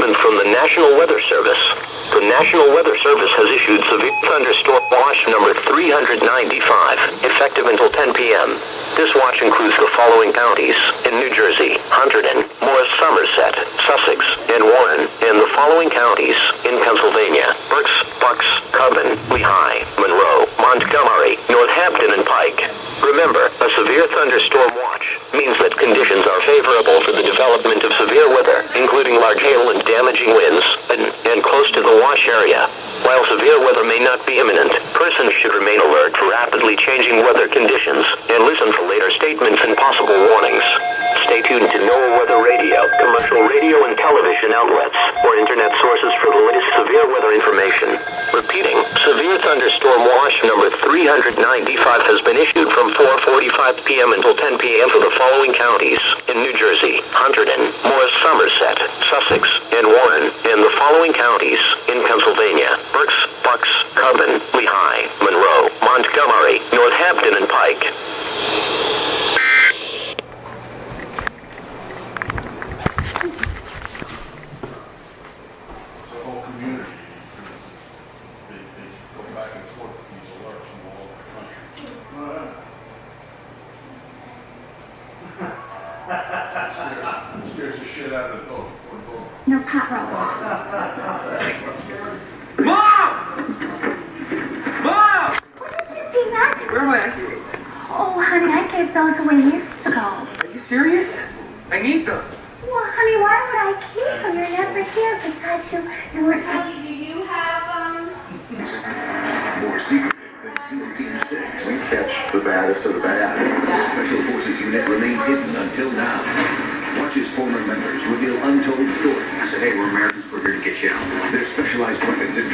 statement from the National Weather Service. The National Weather Service has issued severe thunderstorm watch number 395, effective until 10 p.m. This watch includes the following counties in New Jersey: Hunterdon, Morris, Somerset, Sussex, and Warren, and the following counties in Pennsylvania: Berks, Bucks, Coven, Lehigh, Monroe, Montgomery, Northampton, and Pike. Remember, a severe thunderstorm watch means that conditions are favorable for the development of severe weather, including large hail and damaging winds, and close to the watch area. While severe weather may not be imminent, persons should remain alert for rapidly changing weather conditions and listen for later statements and possible warnings. Stay tuned to NOAA Weather Radio, commercial radio and television outlets, or internet sources for the latest severe weather information. Repeating, severe thunderstorm watch number 395 has been issued from 4:45 p.m. until 10 p.m. for the following counties in New Jersey: Hunterdon, Morris, Somerset, Sussex, and Warren, and the following counties in Pennsylvania: Berks, Bucks, Coven, Lehigh, Monroe, Montgomery, Northampton, and Pike. Scares the shit out of the dog. No pot roast. Mom! Mom! What is it, Dina? Where are my ice skates? Oh, honey, I gave those away years ago. Are you serious? I need them. Well, honey, why would I keep them? You're never here. Besides, you weren't... Ellie, do you have, More secretive than SEAL Team 6. We catch the baddest of the bad. The Special Forces unit remained hidden until now. Watch as former members reveal untold stories. Hey, we're Americans. We're here to get you out. Their specialized weapons and